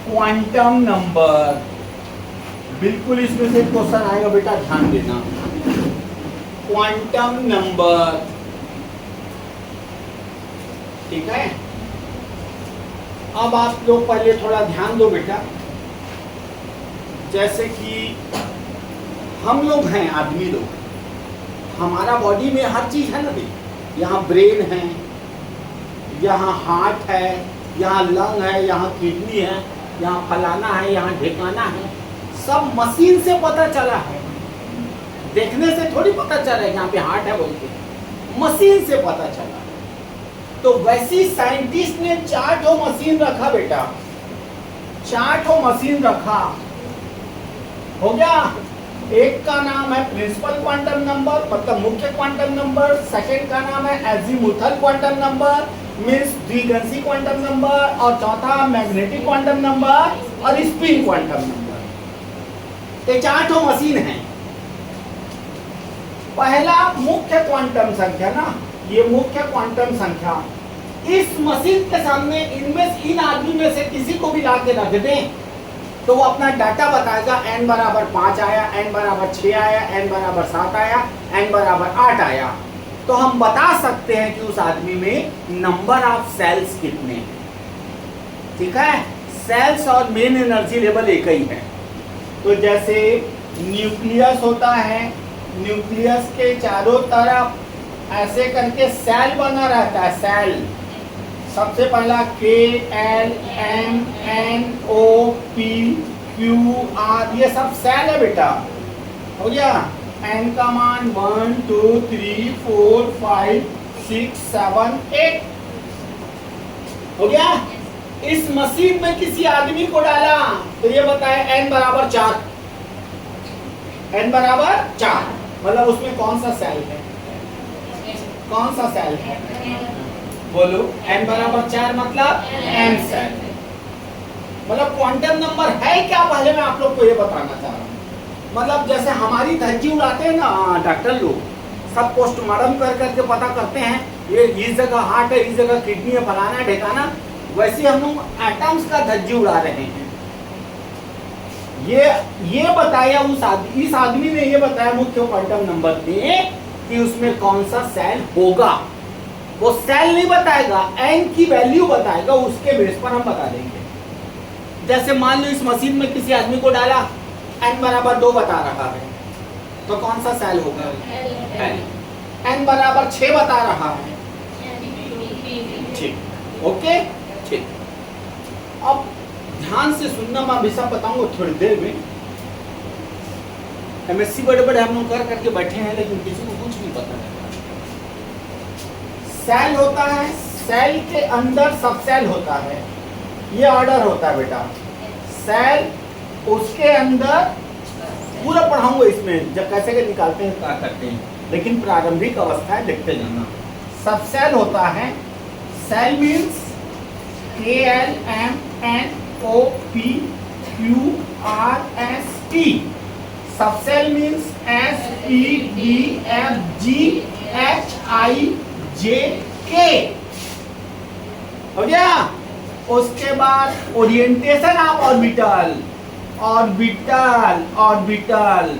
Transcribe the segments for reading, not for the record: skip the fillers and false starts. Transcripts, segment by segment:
Quantum number, बिल्कुल इसमें से क्वेश्चन आएगा बेटा, ध्यान देना। क्वांटम नंबर, ठीक है। अब आप लोग पहले थोड़ा ध्यान दो बेटा, जैसे कि हम लोग हैं, आदमी लोग, हमारा बॉडी में हर चीज है ना भाई। यहाँ ब्रेन है, यहाँ हार्ट है, यहाँ लंग है, यहाँ किडनी है, यहाँ फलाना है, यहाँ ढेकाना है, सब मशीन से पता चला है। देखने से थोड़ी पता चला है यहाँ पे हार्ट है बोल के, मशीन से पता चला। तो वैसी साइंटिस्ट ने 4 मशीन रखा बेटा, 4 मशीन रखा, हो गया। एक का नाम है प्रिंसिपल क्वांटम नंबर, मतलब मुख्य क्वांटम नंबर। सेकंड का नाम है एजीमुथल क्वांटम नंबर, मींस द्विगंशी क्वांटम नंबर। और चौथा मैग्नेटिक क्वांटम नंबर और स्पिन क्वांटम नंबर। ये 4 मशीन हैं। पहला मुख्य क्वांटम संख्या ना, ये मुख्य क्वांटम संख्या, इस मशीन के सामने इनमें इन आदमी में से किसी को भी ला के रख दें तो वो अपना डाटा बताएगा। n बराबर 5 आया, n बराबर 6 आया, n बराबर 7 आया, n बराबर 8 आया, तो हम बता सकते हैं कि उस आदमी में नंबर ऑफ सेल्स कितने हैं। ठीक है, सेल्स और मेन एनर्जी लेवल एक ही है। तो जैसे न्यूक्लियस होता है, न्यूक्लियस के चारों तरफ ऐसे करके सेल बना रहता है, सेल। सबसे पहला K L M N O P Q R, ये सब सेल है बेटा, हो गया। N का मान 1 2 3 4 5 6 7 8, हो गया। इस मशीन में किसी आदमी को डाला तो ये बताए n बराबर 4, n बराबर 4, मतलब उसमें कौन सा सेल है, कौन सा सेल है, बोलो। n बराबर 4 मतलब m सेल, मतलब क्वांटम नंबर है क्या, पहले मैं आप लोग को ये बताना चाह रहा हूँ। मतलब जैसे हमारी धज्जी उड़ाते हैं ना डॉक्टर लोग, सब पोस्टमार्टम कर करके पता करते हैं ये इस जगह हार्ट है, इस जगह किडनी है, फलाना ढेकाना, वैसे हम लोग एटम्स का धज्जी उड़ा रहे हैं। ये बताया इस आदमी ने ये बताया मुख्य क्वांटम नंबर में कि उसमें कौन सा सेल होगा। वो सेल नहीं बताएगा, n की वैल्यू बताएगा, उसके बेस पर हम बता देंगे। जैसे मान लो इस मशीन में किसी आदमी को डाला, n बराबर 2 बता रहा है, तो कौन सा सेल होगा, n बराबर 6 बता रहा है, ठीक, ओके, ठीक। अब ध्यान से सुनना, मैं अभी सब बताऊंगा थोड़ी देर में। MSc बड़े हम लोग कर करके बैठे हैं, लेकिन किसी को कुछ नहीं पता है। सेल होता है, सेल के अंदर सब सेल होता है, ये ऑर्डर होता है बेटा। सेल, उसके अंदर पूरा पढ़ाऊंगा इसमें, जब कैसे के निकालते हैं क्या करते हैं, लेकिन प्रारंभिक अवस्था है, देखते जाना। सब सेल होता है, shell means K L M N O P Q R S T, subshell means S P D F G H I J K, हो गया। उसके बाद orientation of orbital, orbital, orbital.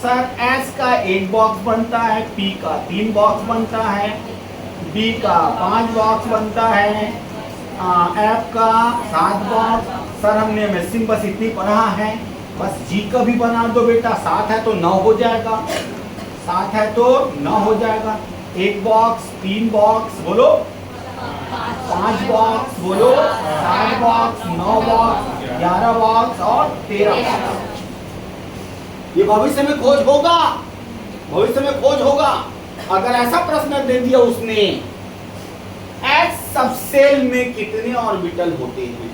Sir S का 1 box बनता है, P का 3 box बनता है, D का 5 बॉक्स बनता है, F का 7 बॉक्स। सर हमने MSc बस इतनी पढ़ा है, बस G का भी बना दो बेटा, 7 है तो 9 हो जाएगा, 7 है तो 9 हो जाएगा। 1 बॉक्स, 3 बॉक्स, बोलो 5 बॉक्स, बोलो 7 बॉक्स, 9 बॉक्स, 11 बॉक्स और 13 बॉक्स। ये भविष्य में खोज होगा, भविष्य में खोज होगा। अगर ऐसा प्रश्न दे दिया उसने, H सबसेल में कितने ऑर्बिटल होते हैं,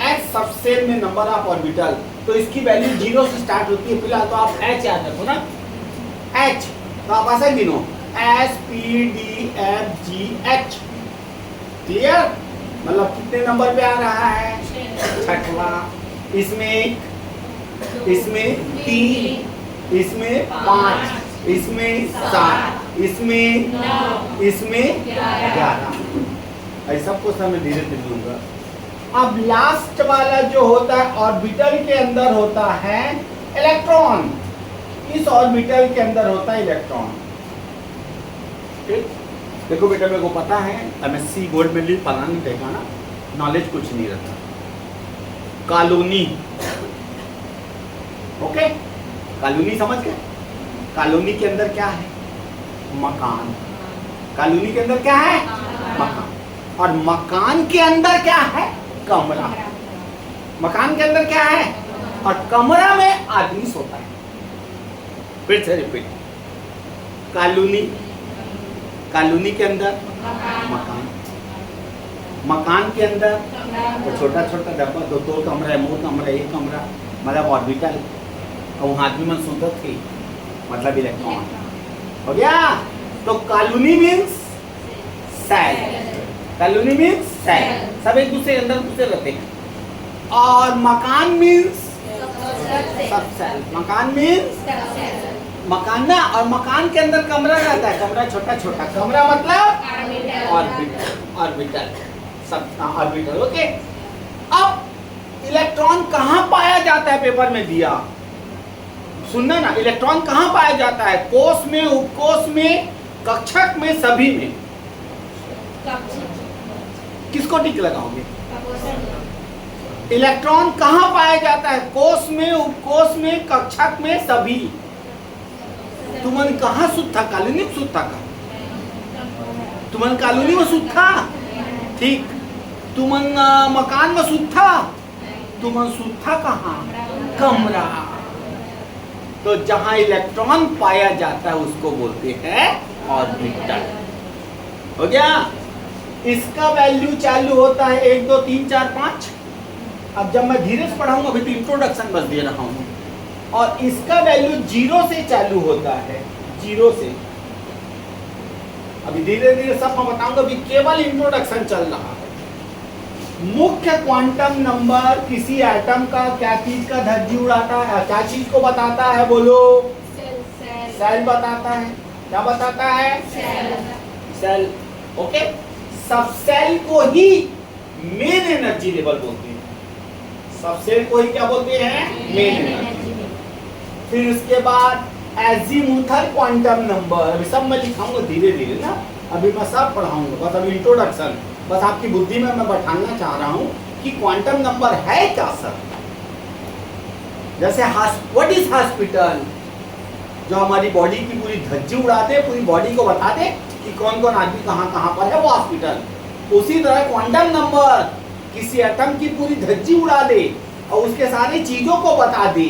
H सबसेल में नंबर ऑफ ऑर्बिटल, तो इसकी वैल्यू 0 से स्टार्ट होती है। फिलहाल तो आप H याद रखो ना, H, तो आप ऐसे गिनो S P D F G H, clear. मतलब कितने नंबर पे आ रहा है, 6वां। इसमें 3, इसमें 5, इसमें 7, इसमें 11। ऐसा कुछ मैं धीरे धीरे दूंगा, अब लास्ट वाला जो होता है ऑर्बिटल के अंदर होता है इलेक्ट्रॉन, इस ऑर्बिटल के अंदर होता है इलेक्ट्रॉन। ठीक, देखो बेटा मेरे को पता है एमएससी गोल्ड मेडल पढ़ा नहीं देखा ना, नॉलेज कुछ नहीं रहता। कॉलोनी, ओके, कॉलोनी समझ गए? कॉलोनी के अंदर क्या है? मकान। कॉलोनी के अंदर क्या है? मकान। और मकान के अंदर क्या है? कमरा। मकान के अंदर क्या है? और कमरा में आदमी सोता है। फिर से रिपीट, कॉलोनी, कॉलोनी के अंदर मकान, मकान के अंदर तो छोटा छोटा डब्बा, दो कमरा है, मूल कमरा, एक कमरा, मतलब ऑर्बिटल, और वहाँ आदमी मन सोता थे, मतलब इलेक्ट्रॉन। हो गया? तो colony means shell, colony means shell, सब एक दूसरे के अंदर घुसे रहते हैं। और मकान मीन्स सब सेल, मकान मीन्स मकान ना, और मकान के अंदर कमरा रहता है, कमरा छोटा छोटा, कमरा मतलब orbital, orbital, sub orbital. Okay, अब इलेक्ट्रॉन कहाँ पाया जाता है? पेपर में दिया, सुनना ना, इलेक्ट्रॉन कहाँ पाया जाता है? कोश में, उपकोश में, कक्षक में, सभी में। किसको टिक लगाओगे? इलेक्ट्रॉन कहाँ पाया जाता है? कोश में, उपकोश में, कक्षक में, सभी। तुमन कहाँ सुत्था? कॉलोनी में सुत्था का? तुमन कॉलोनी में सुत्था? ठीक। तुमन मकान में सुत्था? तुमन सुत्था कहाँ? कमरा। तो जहां इलेक्ट्रॉन पाया जाता है उसको बोलते हैं ऑर्बिटल। हो गया? इसका वैल्यू चालू होता है 1 2 3 4 5। अब जब मैं धीरे से पढ़ाऊंगा, अभी तो इंट्रोडक्शन बस दे रहा हूं, और इसका वैल्यू 0 से चालू होता है, 0 से। अभी धीरे धीरे सब मैं बताऊंगा, अभी केवल इंट्रोडक्शन चल रहा है। मुख्य क्वांटम नंबर किसी एटम का क्या चीज का धज्जी उड़ाता है? क्या चीज को बताता है? बोलो। सेल बताता है। क्या बताता है? सेल। ओके, सब सेल को ही मेन एनर्जी लेवल बोलते हैं। सब सेल को ही क्या बोलते हैं? Main energy. फिर उसके बाद एजीमुथल क्वांटम नंबर, अभी सब मैं लिखाऊंगा धीरे धीरे ना, अभी मैं सब पढ़ाऊंगा, बस अभी इंट्रोडक्शन, बस आपकी बुद्धि में मैं बैठाना चाह रहा हूं कि क्वांटम नंबर है क्या सर। जैसे व्हाट इज हॉस्पिटल, जो हमारी बॉडी की पूरी धज्जी उड़ा दे, पूरी बॉडी को बता दे कि कौन कौन आदमी कहाँ कहाँ पर है, वो हॉस्पिटल। उसी तरह क्वांटम नंबर किसी एटम की पूरी धज्जी उड़ा दे और उसके सारी चीजों को बता दे,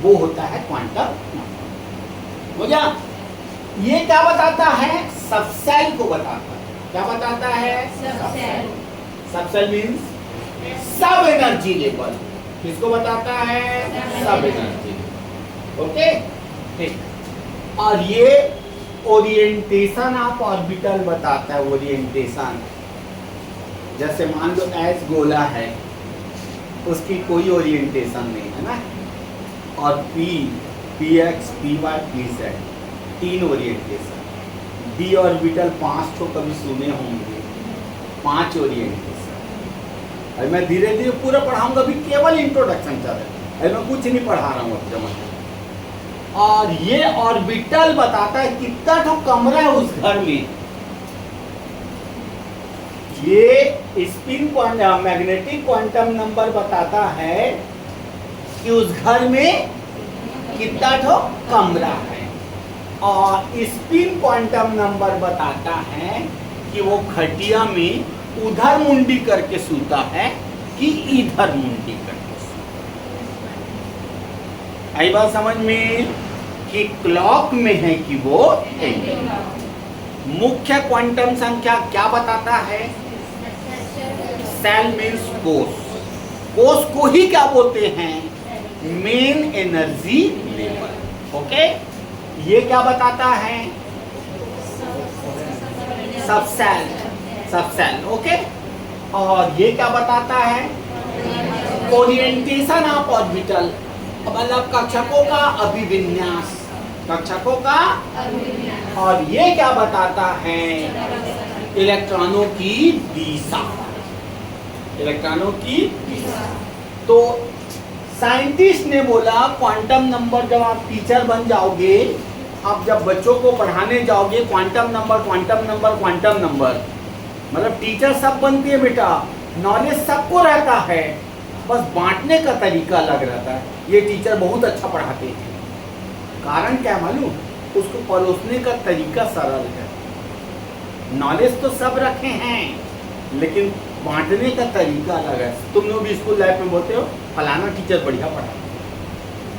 वो होता है क्वांटम नंबर। हो गया? ये क्या बताता है? सब सेल को बताता है। क्या बताता है? सब सेल। सब सेल मीन्स सब एनर्जी लेवल। किसको बताता है? सब एनर्जी। ओके, ठीक। और ये ओरिएंटेशन ऑफ ऑर्बिटल बताता है, ओरिएंटेशन। जैसे मान लो एस गोला है, उसकी कोई ओरिएंटेशन नहीं है ना, और P, P X, P Y, P Z, 3 orientation. D orbital 5 तो कभी सुने होंगे, 5 ओरिएंटेशन। अभी मैं धीरे धीरे पूरा पढ़ाऊंगा, अभी केवल इंट्रोडक्शन चल रहा है, अभी मैं कुछ नहीं पढ़ा रहा हूँ अब। और ये ऑर्बिटल बताता है कितना तो कमरा है उस घर में। ये स्पिन मैग्नेटिक क्वांटम नंबर बताता है कि उस घर में कितना तो कमरा है, और स्पिन क्वांटम नंबर बताता है कि वो खटिया में उधर मुंडी करके सूता है कि इधर मुंडी करके सूता है। आई बात समझ में कि क्लॉक में है कि वो मुख्य क्वांटम संख्या क्या बताता है? सेल मीन्स कोश। कोश को ही क्या बोलते हैं? Main energy level. ओके, ये क्या बताता है? सब सेल, सब सेल। ओके, और ये क्या बताता है? ओरिएंटेशन ऑफ ऑर्बिटल, मतलब कक्षकों का अभिविन्यास, कक्षकों का। और ये क्या बताता है? इलेक्ट्रॉनों की दिशा। इलेक्ट्रॉनों की दिशा। तो साइंटिस्ट ने बोला क्वांटम नंबर जब आप टीचर बन जाओगे, आप जब बच्चों को पढ़ाने जाओगे, quantum number quantum number quantum number, मतलब टीचर सब बनती है बेटा, नॉलेज सबको रहता है, बस बांटने का तरीका अलग रहता है। ये टीचर बहुत अच्छा पढ़ाते हैं, कारण क्या मालूम, उसको परोसने का तरीका सरल है। नॉलेज तो सब रखे हैं, लेकिन बांटने का तरीका अलग है। तुम लोग भी स्कूल लाइफ में बोलते हो फलाना टीचर बढ़िया पढ़ाता है।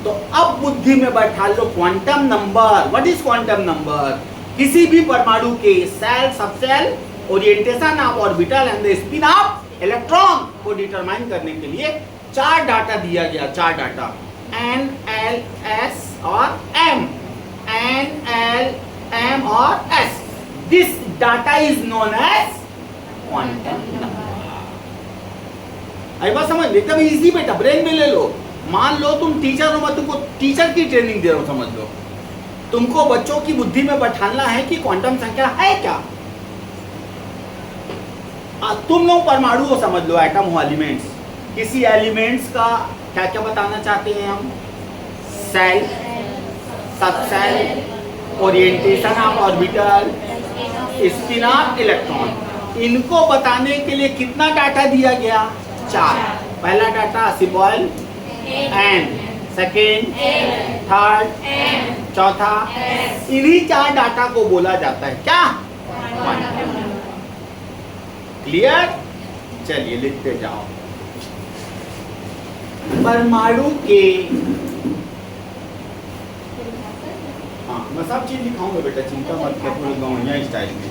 तो अब बुद्धि में बैठा लो quantum number. What is quantum number? किसी भी परमाणु के shell, subshell, orientation of orbital and the spin of electron को डिटरमाइन करने के लिए 4 डाटा दिया गया। 4 डाटा, N, L, S और M, N, L, M और S। This data is known as quantum number। आई बात समझ, एकदम इजी बेटा, ब्रेन में ले लो। मान लो तुम टीचर हो, मैं तुमको टीचर की ट्रेनिंग दे रहा हूं, समझ लो। तुमको बच्चों की बुद्धि में बैठाना है कि क्वांटम संख्या है क्या। तुम लोग परमाणु को समझ लो, एटम हो, एलिमेंट्स। किसी एलिमेंट्स का क्या क्या बताना चाहते हैं हम? Shell, subshell, orientation of orbital, spin of electron. इनको बताने के लिए कितना डाटा दिया गया? 4। पहला data symbol N, second, third, चौथा, इन्हीं 4 डाटा को बोला जाता है क्या? क्लियर? चलिए लिखते जाओ। परमाणु के, हाँ मैं सब चीज लिखाऊंगा बेटा, चिंता मत कर, पूरे गौड़िया स्टाइल में।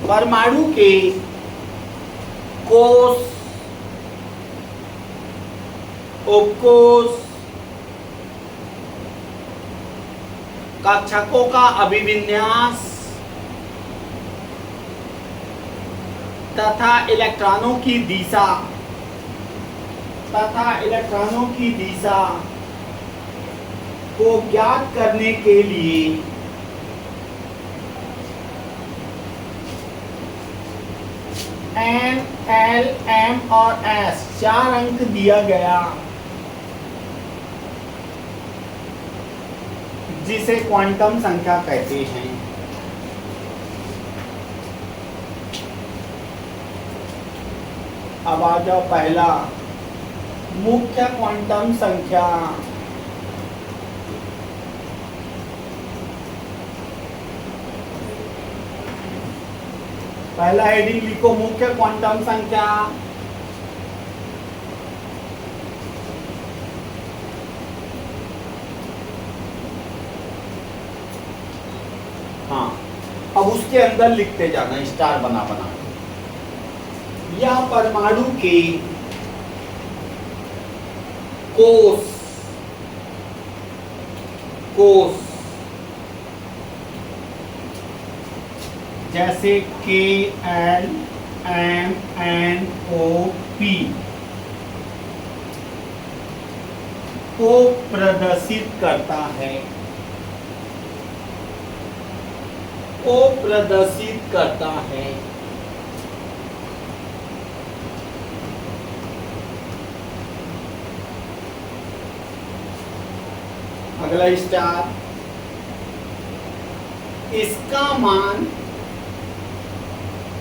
परमाणु के कोष, उपकोष, कक्षकों का अभिविन्यास तथा इलेक्ट्रॉनों की दिशा को ज्ञात करने के लिए N, L, M और S 4 अंक दिया गया, जिसे क्वांटम संख्या कहते हैं। अब आ जाओ पहला, मुख्य क्वांटम संख्या। पहला हेडिंग लिखो, मुख्य क्वांटम संख्या। हाँ, अब उसके अंदर लिखते जाना स्टार बना बना। या परमाणु के कोष जैसे KL, MNOP को प्रदर्शित करता है, अगला स्टार, इसका मान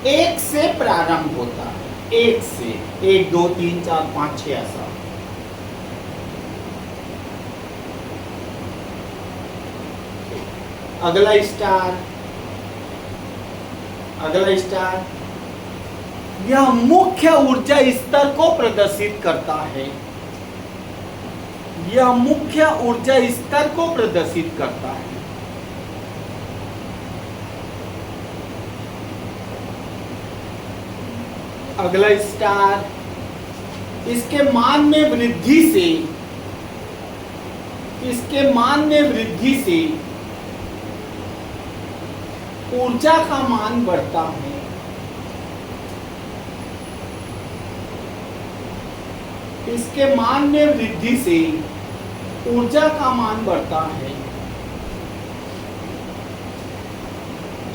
1 से प्रारंभ होता है। 1 से, 1 2 3 4 5 6 ऐसा। अगला स्टार, यह मुख्य ऊर्जा स्तर को प्रदर्शित करता है। अगला स्टार, इसके मान में वृद्धि से ऊर्जा का मान बढ़ता है। इसके मान में वृद्धि से ऊर्जा का मान बढ़ता है।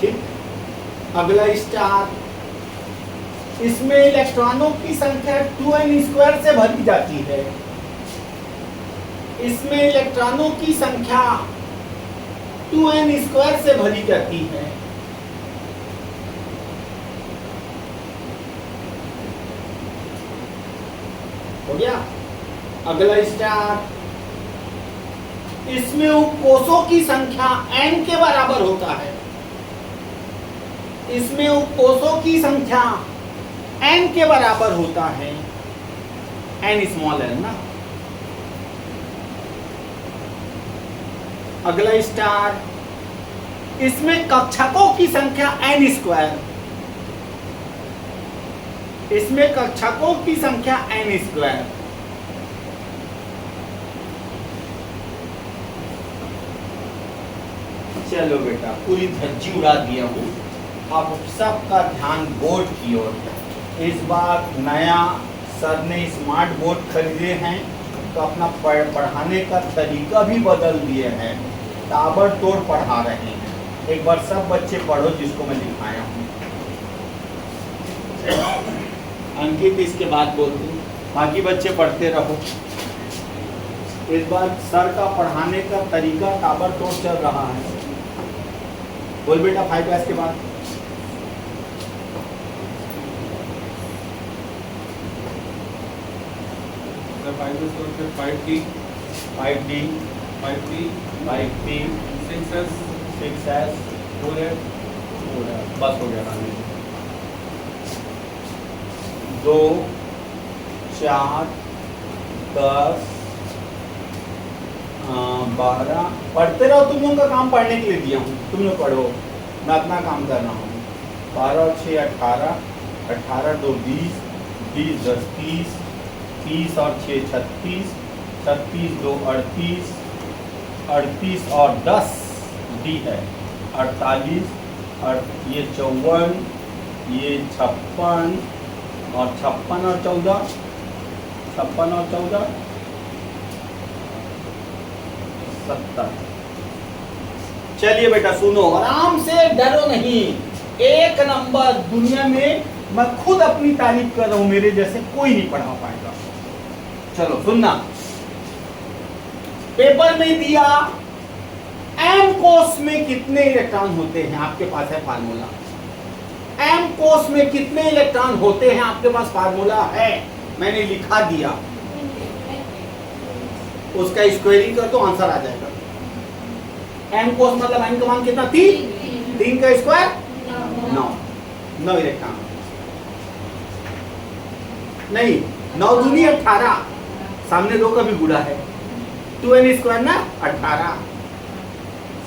ठीक। अगला स्टार, इसमें इलेक्ट्रॉनों की संख्या 2n² से भरी जाती है। इसमें इलेक्ट्रॉनों की संख्या 2n² से भरी जाती है। हो गया। अगला स्टार, इसमें उपकोषों की संख्या n के बराबर होता है। इसमें उपकोषों की संख्या n के बराबर होता है, n स्मॉल n ना। अगला स्टार, इसमें कक्षकों की संख्या n²। इसमें कक्षकों की संख्या n²। चलो बेटा, पूरी धज्जी उड़ा दिया हूँ। अब सबका ध्यान बोर्ड की ओर। इस बार नया सर ने स्मार्ट बोर्ड खरीदे हैं, तो अपना पढ़ाने का तरीका भी बदल दिए हैं, ताबड़तोड़ पढ़ा रहे हैं। एक बार सब बच्चे पढ़ो जिसको मैं लिखाया हूँ। अंकित इसके बाद बोल दूँ, बाकी बच्चे पढ़ते रहो। इस बार सर का पढ़ाने का तरीका ताबड़तोड़ चल रहा है। बोल बेटा 5S के बाद। The 5S और फिर 5D, 5D, 5P, 5P, 6S, 6S, 4F, बस हो गया। 2, 4, 10, 12। पढ़ते रहो, तुम लोगों का काम पढ़ने के लिए दिया हूँ, तुम लोग पढ़ो, मैं अपना काम कर रहा हूँ। 12 और 6 18, 18 2 20, 20 10 30, 30 और 6 36, 36 2 38, 38 और 10 डी है 48, और ये 54, ये 56, और 56 और 14, 56 और 14 70। चलिए बेटा सुनो, आराम से, डरो नहीं। एक नंबर दुनिया में मैं खुद अपनी तारीफ कर रहा हूं, मेरे जैसे कोई नहीं पढ़ा पाएगा। चलो सुनना, पेपर में दिया m कोष में कितने इलेक्ट्रॉन होते हैं, आपके पास है फार्मूला। m कोष में कितने इलेक्ट्रॉन होते हैं, आपके पास फार्मूला है, मैंने लिखा दिया। उसका स्क्वायरिंग कर तो आंसर आ जाएगा। m कोष मतलब n का मान कितना, 3, 3 का स्क्वायर 9 इलेक्ट्रॉन। नहीं, 9 दूनी 18, सामने 2 का भी गुणा है, 2n² ना 18।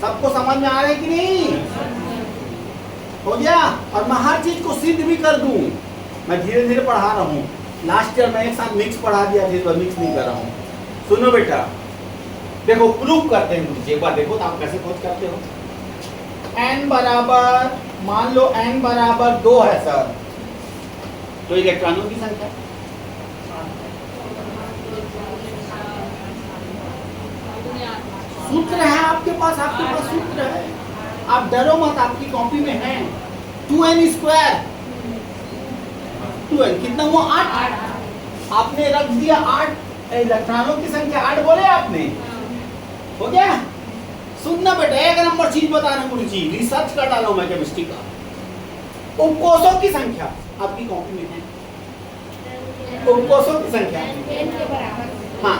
सबको समझ में आ रहा है कि नहीं? हो गया। और मैं हर चीज को सिद्ध भी कर दूं, मैं धीरे धीरे पढ़ा रहा हूँ। लास्ट ईयर मैं एक साथ मिक्स पढ़ा दिया, इस बार मिक्स नहीं कर रहा हूँ। सुनो बेटा, देखो प्रूफ करते हैं मुझे, एक बार देखो तो आप कैसे खोज करते हो। n बराबर, मान लो n बराबर 2 है सर, तो इलेक्ट्रॉनों की संख्या सूत्र है आपके पास सूत्र है। आप डरो मत, आपकी कॉपी में है। 2n², 2n कितना हुआ, 8। आपने रख दिया 8, इलेक्ट्रॉनों की संख्या 8 बोले आपने, हो गया। सुनना बेटा, एक नंबर चीज बता रहा हूँ, गुरुजी रिसर्च कर डाला हूं मैं केमिस्ट्री का। उपकोषों की संख्या आपकी कॉपी में है, उपकोषों की संख्या हाँ,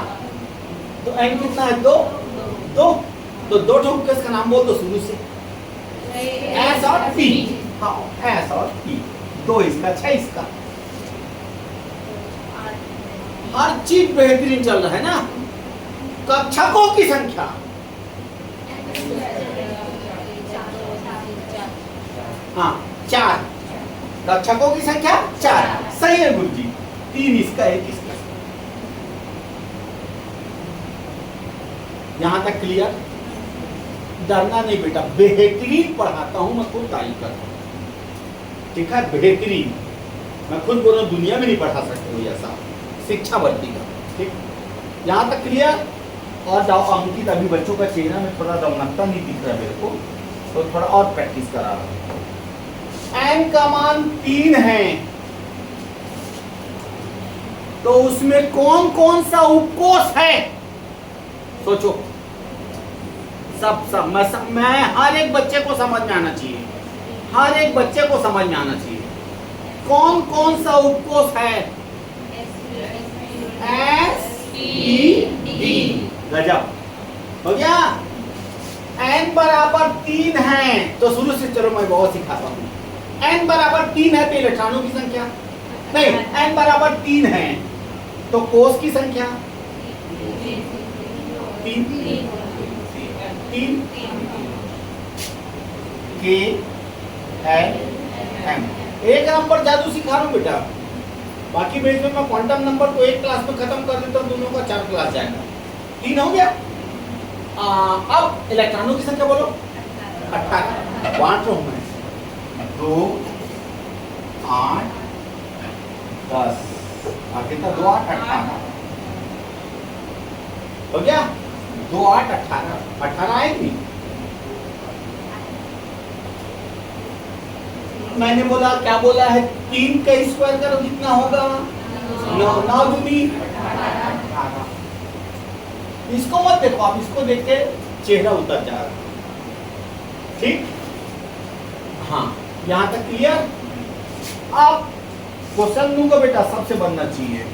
तो n कितना है, 2, तो 2 उपकोष का नाम बोल दो शुरू से, S और P। हाँ, S और P, 2 इसका 6 इसका। हर चीज बेहतरीन चल रहा है ना। कक्षकों की संख्या हाँ 4, कक्षकों की संख्या 4, सही है गुरुजी। 3 इसका, 1 इसका। यहां तक क्लियर? डरना नहीं बेटा, बेहतरीन पढ़ाता हूं मैं, खुद तारीफ करता हूं, ठीक है, बेहतरीन। मैं खुद बोल रहा हूं, दुनिया में नहीं पढ़ा सकते हो ऐसा, शिक्षा बढ़ती का, ठीक। यहाँ तक क्लियर? और जाओ अंकित, अभी बच्चों का चेहरा में थोड़ा रौनकता नहीं दिख रहा मेरे को, तो थोड़ा और प्रैक्टिस करा रहा हूँ। n का मान 3 है, तो उसमें कौन कौन सा उपकोष है? सोचो। मैं हर एक बच्चे को समझ में आना चाहिए, हर एक बच्चे को समझ में आना चाहिए। कौन कौन सा उपकोष है? S P D। गजब, हो गया। n बराबर 3 है, तो शुरू से चलो मैं बहुत सिखाता हूँ। n बराबर 3 है तो इलेक्ट्रॉनों की संख्या नहीं, n बराबर 3 है तो कोष की संख्या 3 K L M। एक नंबर जादू सिखा रहा हूँ बेटा, बाकी बेच में मैं क्वांटम नंबर को एक क्लास में खत्म कर देता हूँ, दोनों का 4 क्लास जाएगा। 3 हो गया। अब इलेक्ट्रॉनों की संख्या बोलो 18। बांट रहा हूँ मैं 2 8 10 कितना 2 8 18 हो गया। 2 8 18 18 आएगी। मैंने बोला क्या बोला है? 3 का स्क्वायर करो कितना होगा? 9 9 दूनी 18। इसको मत देखो, आप इसको देख के चेहरा उतर जा रहा। ठीक, हाँ यहां तक क्लियर। अब क्वेश्चन दूंगा बेटा, सबसे बनना चाहिए।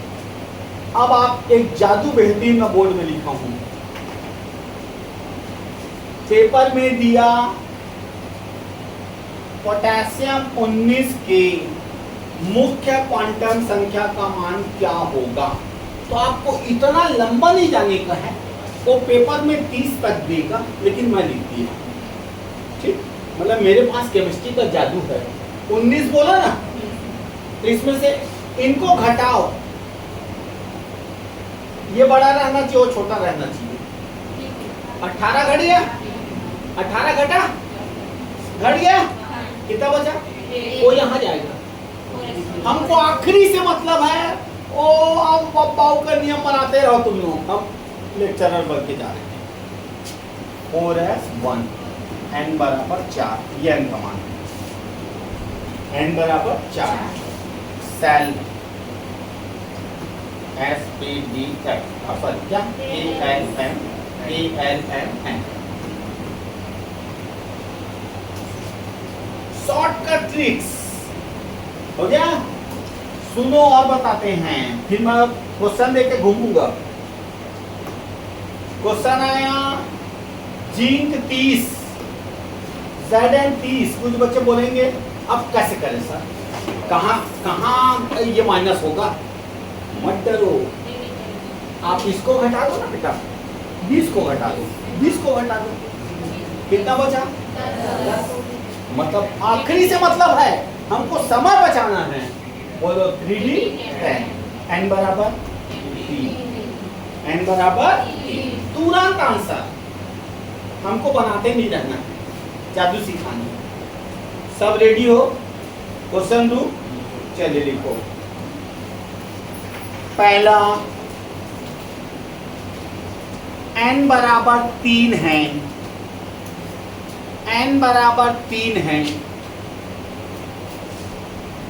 अब आप एक जादू बेहतरीन मैं बोर्ड में लिखा हूं, पेपर में दिया पोटेशियम 19 के मुख्य क्वांटम संख्या का मान क्या होगा। तो आपको इतना लंबा नहीं जाने का है, वो पेपर में 30 तक देगा, लेकिन मैं लिख दिया। ठीक, मतलब मेरे पास केमिस्ट्री का जादू है। 19 बोला ना, तो इसमें से इनको घटाओ, ये बड़ा रहना चाहिए, वो छोटा रहना चाहिए। 18 घट गया, 18 घटा घट गया, कितना बचा? वो यहाँ जाएगा। हमको आखिरी से मतलब है। ओ अब बाबू का नियम बनाते रहो तुम लोग, हम लेक्चरर बन के जा रहे हैं। 4s1 n बराबर 4, ये n का मान है। n बराबर 4 सेल SPDF अपन क्या ALM शॉर्टकट ट्रिक्स हो गया। सुनो और बताते हैं, फिर मैं क्वेश्चन देके घूमूंगा। क्वेश्चन आया जिंक 30 Zn 30। कुछ बच्चे बोलेंगे अब कैसे करें सर, कहाँ कहाँ ये माइनस होगा? मत डरो, आप इसको घटा दो ना बेटा, 20 को घटा दो, 20 को घटा दो, कितना बचा? 10। मतलब आखिरी से मतलब है, हमको समय बचाना है। बोलो 3D 10, n बराबर 3, n बराबर 3। तुरंत आंसर, हमको बनाते नहीं रहना है, जादू सिखाना। सब रेडी हो? क्वेश्चन दो, चलिए लिखो। पहला n बराबर 3 है, n बराबर 3 है,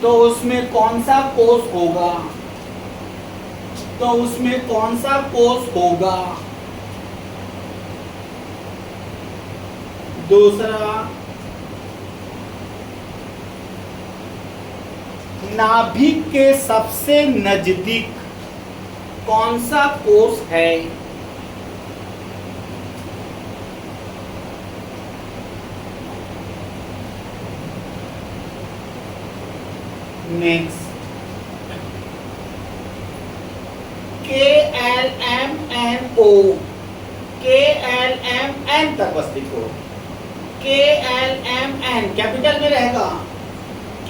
तो उसमें कौन सा कोष होगा? तो उसमें कौन सा कोष होगा? दूसरा, नाभिक के सबसे नजदीक कौन सा कोष है? नेक्स्ट, KLMNO, KLMN तक बस लिखो। KLMN कैपिटल में रहेगा।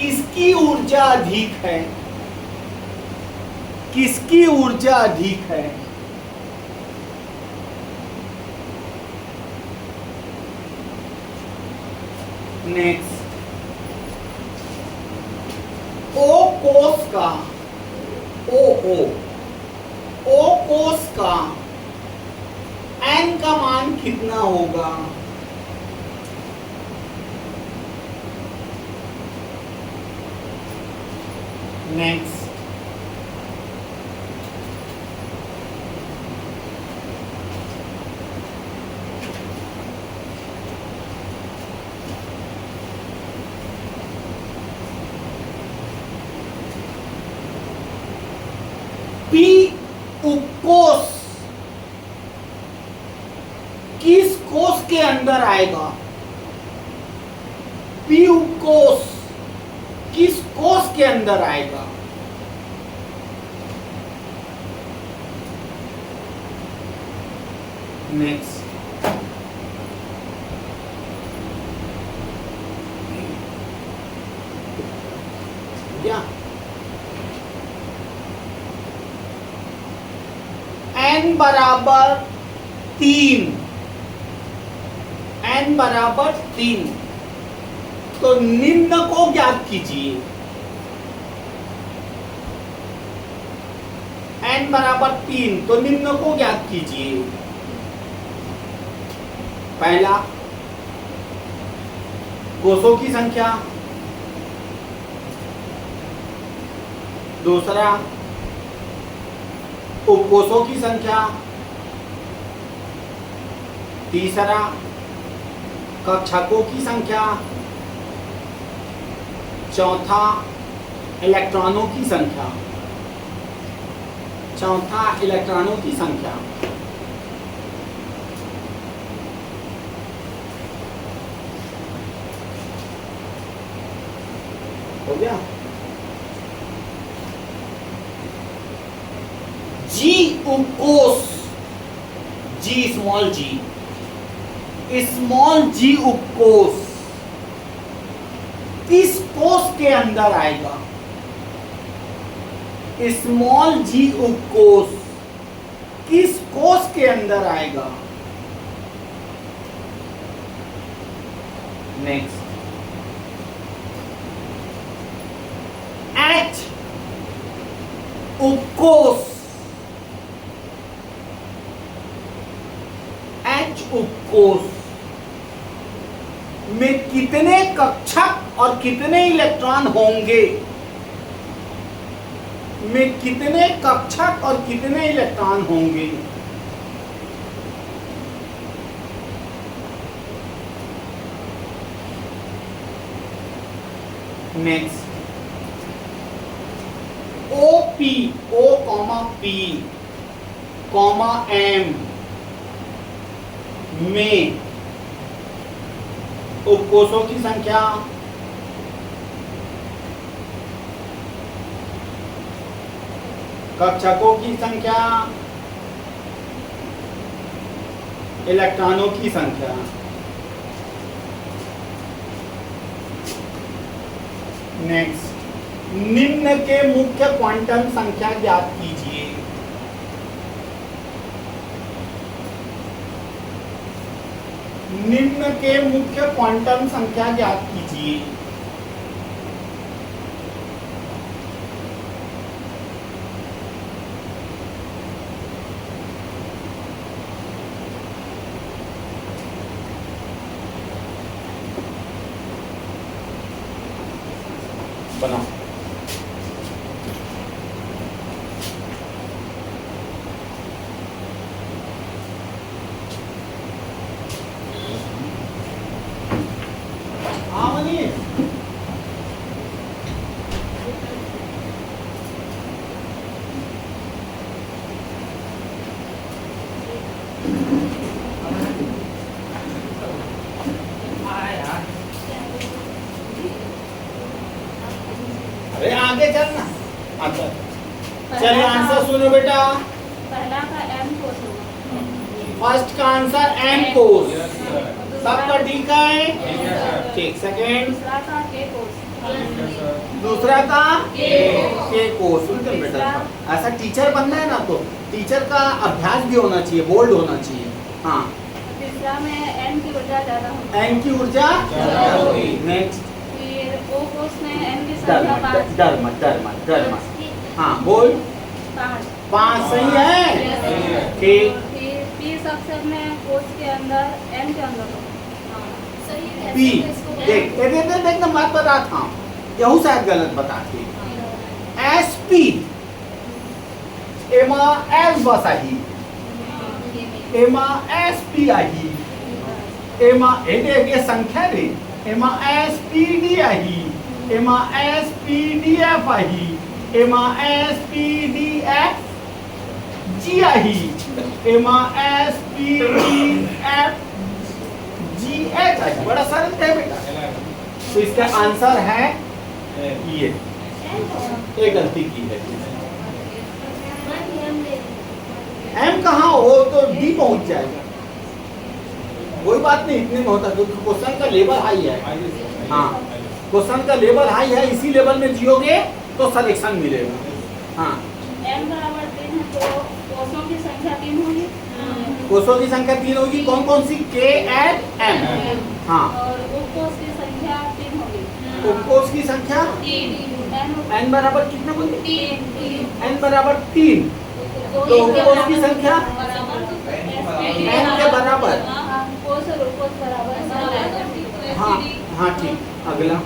किसकी ऊर्जा अधिक है? किसकी ऊर्जा अधिक है? नेक्स्ट, ओ कोष का ओ कोष का n का मान कितना होगा? नेक्स्ट, कोष किस कोष के अंदर आएगा? पी उपकोष किस कोष के अंदर आएगा? नेक्स्ट, क्या n बराबर 3, n बराबर 3, तो निम्न को ज्ञात कीजिए। n बराबर 3, तो निम्न को ज्ञात कीजिए। पहला, कोषों की संख्या। दूसरा, उपकोषों की संख्या। तीसरा, कक्षकों की संख्या। चौथा, इलेक्ट्रॉनों की संख्या। चौथा, इलेक्ट्रॉनों की संख्या। हो गया? जी उपकोष, जी स्मॉल जी उपकोष किस कोष के अंदर आएगा? स्मॉल जी उपकोष किस कोष के अंदर आएगा? नेक्स्ट, एच उपकोष, एच उपकोष में कितने कक्षक और कितने इलेक्ट्रॉन होंगे? में कितने कक्षक और कितने इलेक्ट्रॉन होंगे? Next, OP, O, P, M में उपकोषों की संख्या। कक्षकों की संख्या। इलेक्ट्रॉनों की संख्या। नेक्स्ट, निम्न के मुख्य क्वांटम संख्या ज्ञात कीजिए। निम्न के मुख्य क्वांटम संख्या ज्ञात कीजिए। बनाओ। अरे आगे चलना। अच्छा, चलिए आंसर सुनो बेटा। पहला का M कोष होगा। फर्स्ट का आंसर M कोष। Yes, sir. सबका ठीक है? ठीक है, सर। ठीक। सेकेंड, दूसरा का K कोष। ठीक है, सर। दूसरा का K K कोष। सुनते बेटा, ऐसा टीचर बनना है ना तो टीचर का अभ्यास भी होना चाहिए, बोल्ड होना चाहिए। हाँ, तीसरा में N की ऊर्जा ज्यादा होगी। एन की ऊर्जा ज्यादा होगी। नेक्स्ट, फिर O कोष में N की डर संख्या मत 5। डर मत। हाँ बोल। 5 सही है? सही है। ठीक। फिर P सबसेट में कोष के अंदर M के अंदर होगा। पी, देख देखना बात बता था, यहू शायद गलत बताती। SP एमा S बस आई, एमा SP आई, एमा ये संख्या रे, एमा SPD आई, एमा SPDF आई, एमा SPDF जी आई एमा S P D F G H I, बड़ा सरल है बेटा। तो इसका आंसर है ये, एक गलती की है। एम कहाँ हो तो डी पहुंच जाएगा, कोई बात नहीं, इतने में होता है क्योंकि क्वेश्चन का लेवल हाई है। हाँ, क्वेश्चन का लेवल हाई है, इसी लेवल में जियोगे तो सिलेक्शन मिलेगा। हाँ, m बराबर 3 है तो कोषों की संख्या 3 होगी। कोषों की संख्या 3 होगी, कौन कौन सी? K and M। हाँ, और उपकोष की संख्या 3 होगी। उपकोष की संख्या n बराबर कितना बोलिए? n बराबर 3। तो उपकोष की संख्या n के बराबर। कोष और उपकोष बराबर। हाँ हाँ, ठीक। अगला,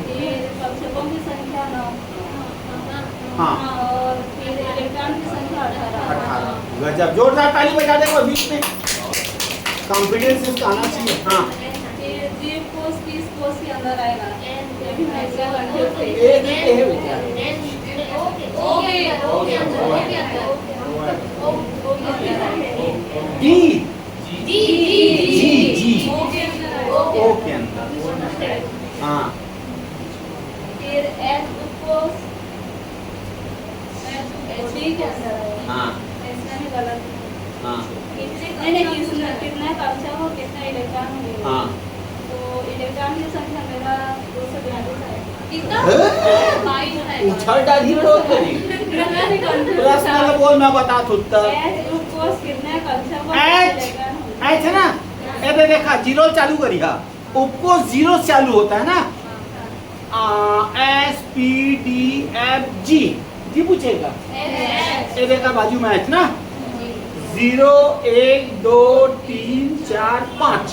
कक्षकों की संख्या 9। हाँ, और फिर इलेक्ट्रॉन की संख्या 18। गजब, जोरदार ताली बजा देगा बीच में, कॉन्फिडेंस इसका आना चाहिए। हाँ, फिर जीव कोष 30 कोष के अंदर आएगा। ये भी मैं इसका कंफ्यूज थी। एक ही है बेटा। डी जी ओ के अंदर। हाँ, फिर एच उपकोष डी के अंदर आएगा। हाँ, इसमें भी गलत है। हाँ, नहीं कितना कक्षा हो, कितना इलेक्ट्रॉन हो। हाँ। तो इलेक्ट्रॉन की संख्या मेरा 242 है। उछल डाली तो करी। प्रश्न वाला बोल, मैं बता तू उत्तर। एच उपकोष कितना कक्षा हो, एच एच है ना, ये देखा जीरो चालू करी। हाँ, उपकोष जीरो से चालू होता है ना। S P D F G, G पूछेगा। ये देखा बाजू में एच ना, 0 1 2 3 4 5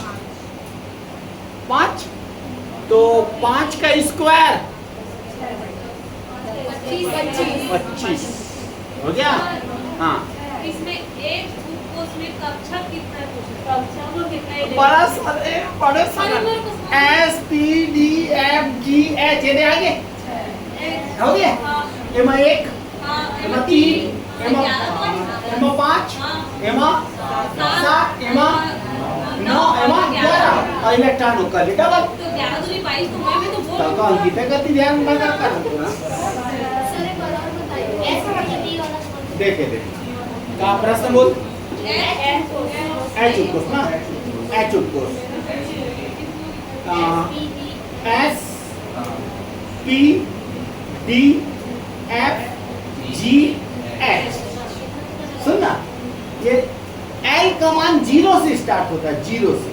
5, तो 5 का स्क्वायर 25 हो गया। हाँ, इसमें एक उपकोष में कक्षा कितना है? कक्षा को कितना बड़ा इलेक्ट्रॉन। सारे बड़े सारे S P D F G H, ये आगे हो गया। एमा 1, एमा 3, एमा 5, एमा 7, एमा 9, एमा 11 और इलेक्ट्रॉन का डबल। तो 11 दूनी 22, तो मैं भी तो बोल तो अंकित गति ध्यान लगा कर दो। देखे का प्रश्न बोल। एच उपकोष ना, एच उपकोष S P D F G H. सुनना, ये एल का मान 0 से स्टार्ट होता है, 0 से।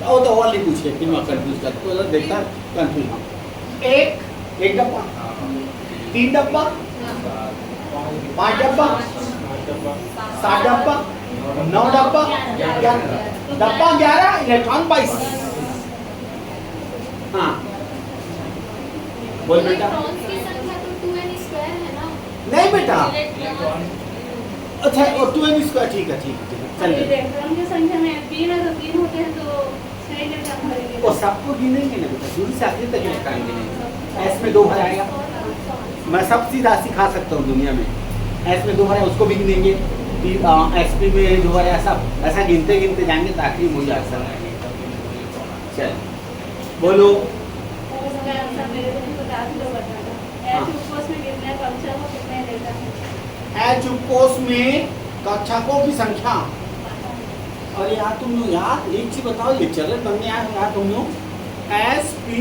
वो तो और नहीं पूछे कि मैं कंफ्यूज कर तो देखता कंफ्यूज हूँ। एक डब्बा, 3 डब्बा, 5 डब्बा, 7 डब्बा, 9 डब्बा, 11 डब्बा, 11 इलेक्ट्रॉन 22। हाँ, बोल बेटा। नहीं बेटा, अच्छा, और 2n स्क्वायर, ठीक है ठीक है ठीक है, चलिए। इलेक्ट्रॉन की संख्या में 3 है तो 3 होते हैं, तो 6 इलेक्ट्रॉन भरेंगे। वो सबको गिनेंगे ना बेटा, शुरू से आखिर तक इलेक्ट्रॉन गिनेंगे। एस में 2 भर आएगा, मैं सब सीधा सिखा सकता हूँ दुनिया में। एस में 2 भर है, उसको भी गिनेंगे। एस पी में 2 भर है, सब ऐसा गिनते गिनते जाएंगे तो आखिरी मुझे आंसर आएंगे। चल बोलो। उसका आंसर मेरे को नहीं पता, आप लोग बताना। एच उपकोष में कितने कक्षा हो, कितने इलेक्ट्रॉन। एच उपकोष में कक्षकों की संख्या। और यार तुम लोग यार एक चीज बताओ, ये चरण बनने आए हो यार तुम लोग। एस पी,